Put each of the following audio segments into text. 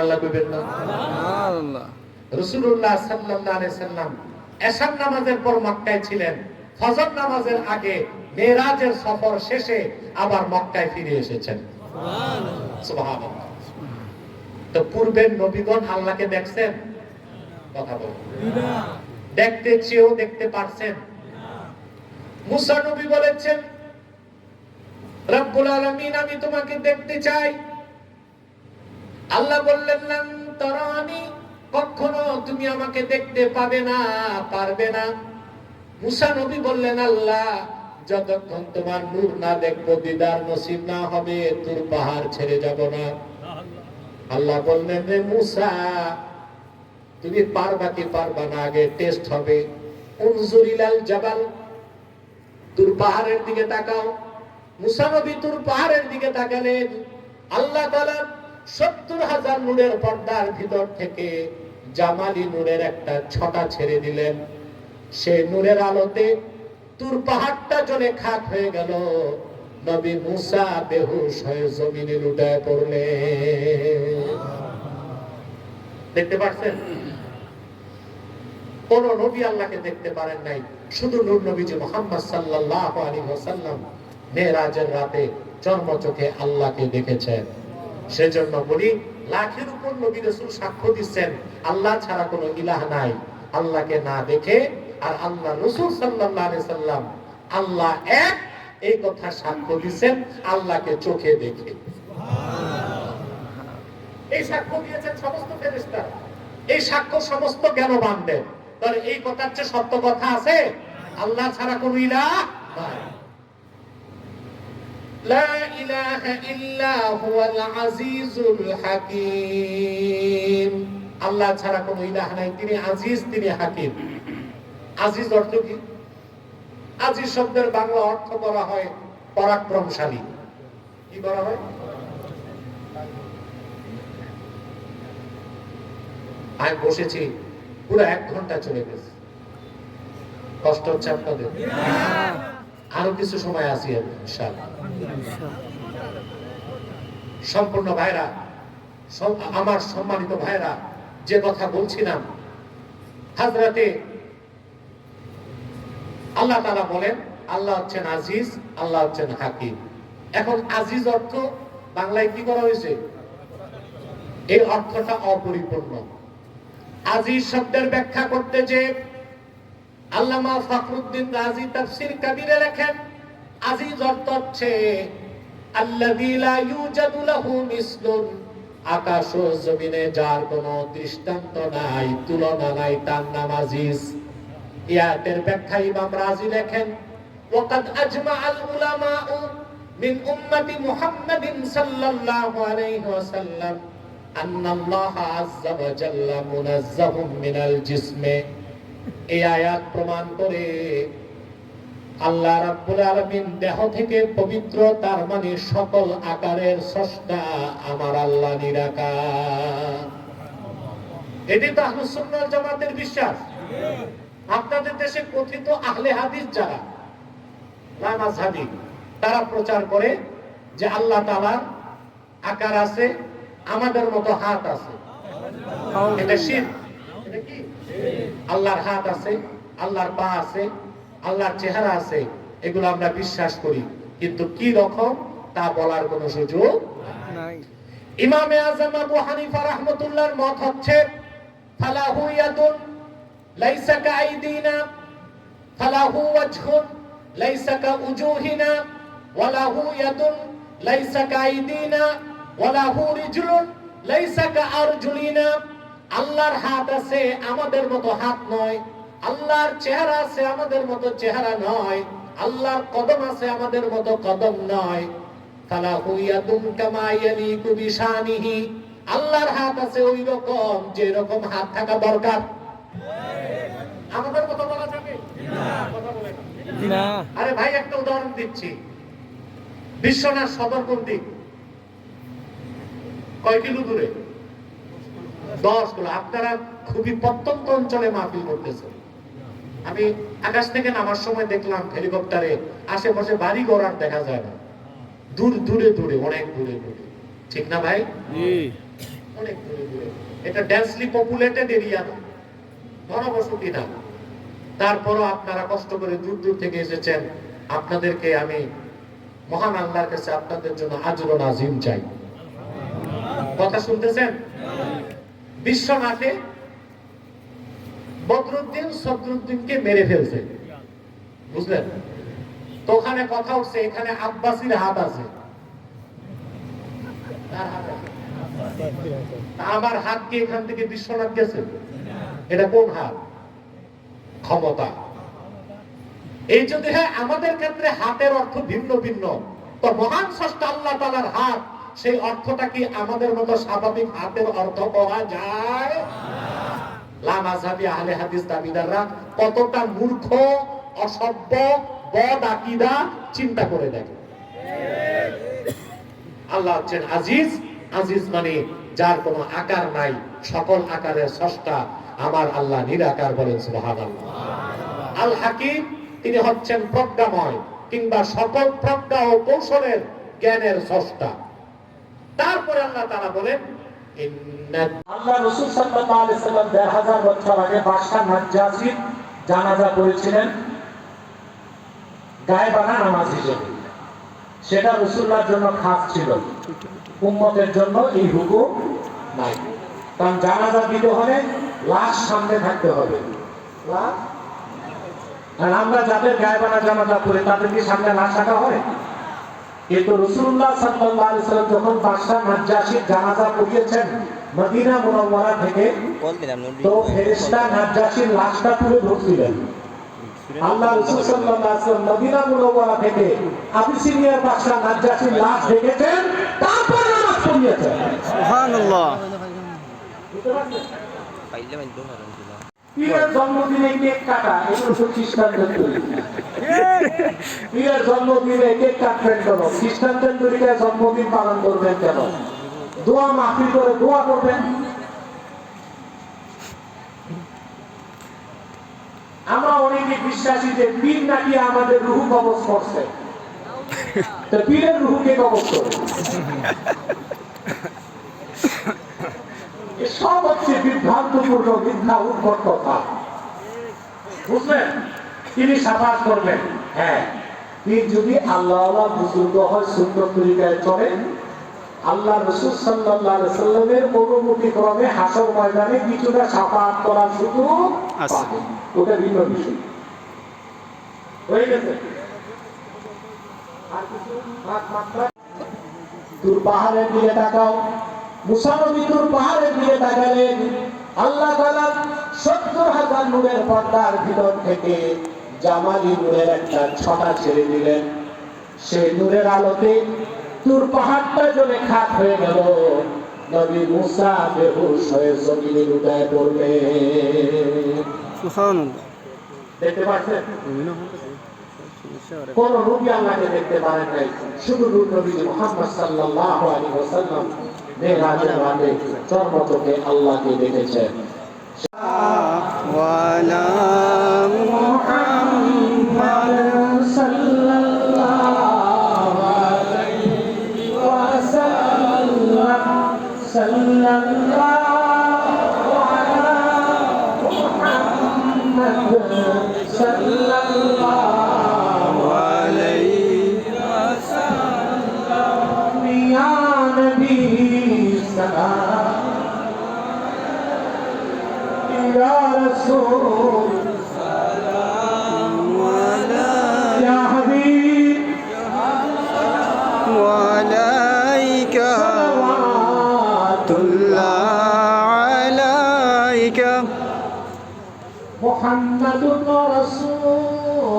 সুবহানাল্লাহ কইবেন না? সুবহানাল্লাহ। রাসূলুল্লাহ সাল্লাল্লাহু আলাইহি সাল্লাম এশার নামাজের পর মক্কায় ছিলেন, ফজর নামাজের আগে মেরাজের সফর শেষে আবার মক্কায় ফিরে এসেছেন। সুবহানাল্লাহ সুবহানাল্লাহ। তো পূর্বের নবীগণ আল্লাহকে দেখছেন? কথা বলেন। না। দেখতে চেয়েও দেখতে পারছেন? মুসা নবী বলেছেন, রব্বুল আলামিন আমি তোমাকে দেখতে চাই। আল্লাহ বললেন লান তারানি, কখনো তুমি আমাকে দেখতে পাবে না, পারবে না। মুসা নবী বললেন, আল্লাহ যতক্ষণ তোমার নূর না দেখবো, দিদার নসিব না হবে, তুর পাহাড় ছেড়ে যাব না। আল্লাহ বললেন, রে মুসা তুমি পারবা কি পারবা না আগে টেস্ট হবে। উনজুরিলাল জাবাল, তুর পাহাড়ের দিকে তাকাও। মুসা নবী তুর পাহাড়ের দিকে তাকালেন। আল্লাহ তাআলা ৭০,০০০ নূরের পর্দার ভিতর থেকে জামালি নূরের একটা ছটা ছেড়ে দিলেন। সেই নূরের আলোতে তুর পাহাড়টা জ্বলে খাক হয়ে গেল। নবী মুসা বেহুশ হয়ে জমিনে লুটায় পড়লেন। দেখতে পাচ্ছেন? কোন নবী আল্লাহকে দেখতে পারেন নাই, শুধু নূর নবীজি মুহাম্মদ সাল্লাল্লাহু আলাইহি ওয়াসাল্লাম মেরাজের রাতে চর্মচোখে আল্লাহকে দেখেছেন। সেজন্য বলি, লাখের উপর নবী রাসূল সাক্ষ্য দিচ্ছেন আল্লাহ ছাড়া কোনো ইলাহ নাই। আল্লাহকে না দেখে আর আল্লাহ রাসূল সাল্লাল্লাহু আলাইহি সাল্লাম আল্লাহ এক, এই কথা সাক্ষ্য দিচ্ছেন আল্লাহকে চোখে দেখে। এই সাক্ষ্য দিয়েছেন সমস্ত ফেরেশতা, এই সাক্ষ্য সমস্ত জ্ঞানবানদের। তাহলে এই কথার চেয়ে সত্য কথা আছে? আল্লাহ ছাড়া কোনো ইলাহ নাই। লা ইলাহা ইল্লা হুয়াল আজিজুল হাকীম। আল্লাহ ছাড়া কোনো ইলাহ নাই, তিনি আজিজ, তিনি হাকীম। আজিজ অর্থ কি? আজিজ শব্দের বাংলা অর্থ করা হয় পরাক্রমশালী। কি করা হয়? আমি বসেছি, পুরো 1 ঘন্টা চলে গেছে। কষ্ট হচ্ছে আপনাদের? আরো কিছু সময় আসি ইনশাআল্লাহ। সম্পূর্ণ ভাইরা, আমার সম্মানিত ভাইরা, যে কথা বলছিলাম, হযরতে আল্লাহ তাআলা বলেন আল্লাহ হচ্ছেন আজিজ, আল্লাহ হচ্ছেন হাকীম। এখন আজিজ অর্থ বাংলায় কি করা হয়েছে? এই অর্থটা অপরিপূর্ণ। আজিজ শব্দের ব্যাখ্যা করতে যে আল্লামা ফখরুদ্দিন রাজি তাফসীর কাবীরে লেখেন, আজিজ অর্থ হচ্ছে আল্লাযী লা ইউজাদু লাহু মিসলুন, আকাশ ও জমিনে যার কোনো দৃষ্টান্ত নাই, তুলনা নাই, তার নাম আজিজ। ইয়াতের ব্যাখ্যা ইমাম রাজি লেখেন, ওয়াকাদ আজমাআল উলামাউ মিন উম্মতি মুহাম্মাদিন সাল্লাল্লাহু আলাইহি ওয়াসাল্লাম আন্নাল্লাহ আযজা ওয়া জাল্লা মুনাজ্জাহুম মিনাল জিসমে। এই আয়াত প্রমাণ করে আল্লাহ রাব্বুল আলামিন দেহ থেকে পবিত্র, তার মানে সকল আকারের স্রষ্টা আমার আল্লাহ নিরাকার। এটি তো আহলুস সুন্নাহ ওয়াল জামাতের বিশ্বাস। আপনাদের দেশে কথিত আহলে হাদিস যারা লামাযহাবী, তারা প্রচার করে যে আল্লাহ তাআলার আকার আছে, আমাদের মতো হাত আছে। এটা শিরক। এটা কি? আল্লাহর হাত আছে, আল্লাহর পা আছে, আল্লাহর চেহারা আছে, এগুলো আমরা বিশ্বাস করি, কিন্তু কি রকম তা বলার কোনো সুযোগ নাই। ইমামে আযম আবু হানিফা রাহমাতুল্লাহর মত হচ্ছে ফালাহু ইয়াদুন লাইসা কাআইদিনা, ফালাহু ওয়াজহুন লাইসা কাউজুহিনা, ওয়ালাহু ইয়াদুন লাইসা কাআইদিনা, ওয়ালাহু রিজলুন লাইসা কাআরজুলিনা। আল্লাহর হাত আছে, আমাদের মতো হাত নয়। আল্লাহর চেহারা আছে, আমাদের মতো চেহারা নয়। আল্লাহর কদম আছে, আমাদের মতো কদম নয়। ফালাহু ইয়াদুন কামা ইয়ালিকু বিশানিহি। আল্লাহর হাত আছে ওই রকম যে রকম হাত থাকা দরকার। আমাদের মতো বলা যাবে না? কথা বলে না। আরে ভাই, একটা উদাহরণ দিচ্ছি। বিশ্বনাথ সদর কোন দিক? কয় কিলো দূরে? 10 কিলো। আপনারা খুবই প্রত্যন্ত অঞ্চলে মাহফিল করতেছেন। আমি আকাশ থেকে নামার সময় দেখলাম হেলিকপ্টারে আশেপাশে বাড়ি ঘর আর দেখা যায় না, দূরে দূরে, অনেক দূরে দূরে। ঠিক না ভাই? অনেক দূরে দূরে। এটা ডেন্সলি পপুলেটেড এরিয়া না, ঘনবসতি না। তারপরও আপনারা কষ্ট করে দূর দূর থেকে এসেছেন। আপনাদেরকে আমি মহান আল্লাহর কাছে আপনাদের জন্য আজরুল আজিম চাই। কথা শুনতেছেন? বিশ্বনাথে বদরুদ্দিন সদরুদ্দিনকে মেরে ফেলছে, বুঝলেন? তো ওখানে কথা উঠছে এখানে আব্বাসীর হাত আছে। আমার হাত কি এখান থেকে বিশ্বনাথ গেছে? এটা কোন হাত? ক্ষমতা। এই যদি হ্যাঁ আমাদের ক্ষেত্রে হাতের অর্থ ভিন্ন ভিন্ন, তো মহান স্রষ্টা আল্লাহ তাআলার হাত, সেই অর্থটা কি আমাদের মতো স্বাভাবিক হাতের অর্থ করা যায়? লা মাযহাবি আহলে হাদিস দাবিদাররা কতটা মূর্খ, অসভ্য, বদ আকীদা চিন্তা করে দেখে। আল্লাহ হচ্ছেন আজিজ। আজিজ মানে যার কোনো আকার নাই, সকল আকারের স্রষ্টা আমার আল্লাহ নিরাকার, বলেন সুবহানাল্লাহ। আল হাকিম, তিনি হচ্ছেন প্রজ্ঞাময়, কিংবা সকল প্রজ্ঞা ও কৌশলের জ্ঞানের স্রষ্টা। তারপরে আল্লাহ তাআলা বলেন আল্লাহ রাসূল সাল্লাল্লাহু আলাইহি সাল্লাম ১৫০০ বছর আগে বাদশা নাজ্জাশীর জানাজা করেছিলেন গায়েবানা নামাজ হিসেবে। সেটা রাসূলুল্লাহর জন্য খাস ছিল, উম্মতের জন্য এই হুকুম নাই। কারণ জানাজা দিতে হলে লাশ সামনে থাকতে হবে। আর আমরা যাদের গায়েবানা জানাজা করি তাদের কি সামনে লাশ রাখা হয়? কিন্তু রাসূলুল্লাহ সাল্লাল্লাহু আলাইহি ওয়াসাল্লাম যখন বাদশা নাজ্জাশীর জানাজা পড়িয়েছেন মদিনা মুনাওয়ারা থেকে, তো ফেরেশতা নাজ্জাশীর লাশটা তুলে ধরছিলেন। আল্লাহ রাসূল সাল্লাল্লাহু আলাইহি ওয়াসাল্লাম মদিনা মুনাওয়ারা থেকে আবিসিনিয়ার বাদশা নাজ্জাশীর লাশ দেখেছেন, তারপর নামাজ পড়িয়েছেন। সুবহানাল্লাহ। পীরের জন্মদিনে কেক কাটা, এগুলো তো খ্রিস্টানদের তৈরি। পীরের জন্মদিনে কেক কাটবেন কেন? খ্রিস্টানদের তরিকায় জন্মদিন পালন করবেন কেন? দোয়া মাহফিল করে দোয়া করবেন। আমরা অনেকে বিশ্বাসী যে পীর নাকি আমাদের রুহ কবজ করছে। তো পীরের রুহকে কবজ করে সব হচ্ছে বিভ্রান্তপূর্ণ, মিথ্যা, উদ্ভট কথা, বুঝলেন? তিনি সাফাত করবেন। হ্যাঁ, পীর যদি আল্লাহওয়ালা বুজুর্গ হয়, সুন্নত তরিকায় চলে, আল্লাহ রাসূল সাল্লাল্লাহু আলাইহি ওয়াসাল্লামের অনুমতি ক্রমে হাসর ময়দানে কিছুটা সাফাত করার সুযোগ পাবে। ওটা ভিন্ন বিষয়। হয়ে গেছে? আর কিছু মাত্রা দূর পাহাড়ের দিকে তাকাও। মুসা নবী দূর পাহাড়ের দিকে তাকালেন। আল্লাহ তাআলা ৭০,০০০ নূরের পর্দার ভিতর থেকে জামালি নূরের একটা ছটা ছেড়ে দিলেন। সেই নূরের আলোতে দূর পাহাড়টা জ্বলে খাক হয়ে গেল। নবী মুসা বেহুশ হয়ে জমিনে লুটায় পড়লেন। সুবহানাল্লাহ। দেখতে পাচ্ছেন? কোন নবী আল্লাহকে দেখতে পারেন নাই, শুধু নবী মুহাম্মদ সাল্লাল্লাহু আলাইহি ওয়াসাল্লাম মেরাজের রাতে চর্মচোখে আল্লাহকে দেখেছেন। ওয়ালা মুহাম্মাদ সাল্লাল্লাহু আলাইহি ওয়াসাল্লাম, সাল্লাল্লাহু আলা মুহাম্মাদ সাল্লাল্লাহু আলাইহি ওয়াসাল্লাম, ইয়া নবী সালাম, ইয়া রাসূল সালাম আলাইকা, ইয়া হাবিব ওয়া আলাইকা সালাওয়াতুল্লাহ আলাইকা মুহাম্মাদুর রাসূলুল্লাহ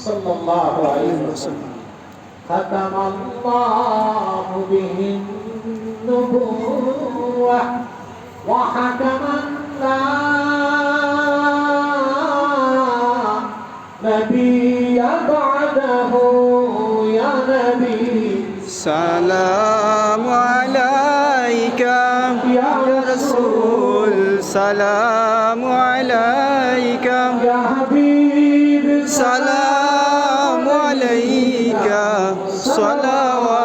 সাল্লাল্লাহু আলাইহি ওয়াসাল্লাম। ختم الله به النبوة وحكم لا نبي بعده يا نبي সালাম আলাইকা ইয়া রাসূল সালাম আলাইকা يا حبيب সালাম আলাইকা সালাওয়াত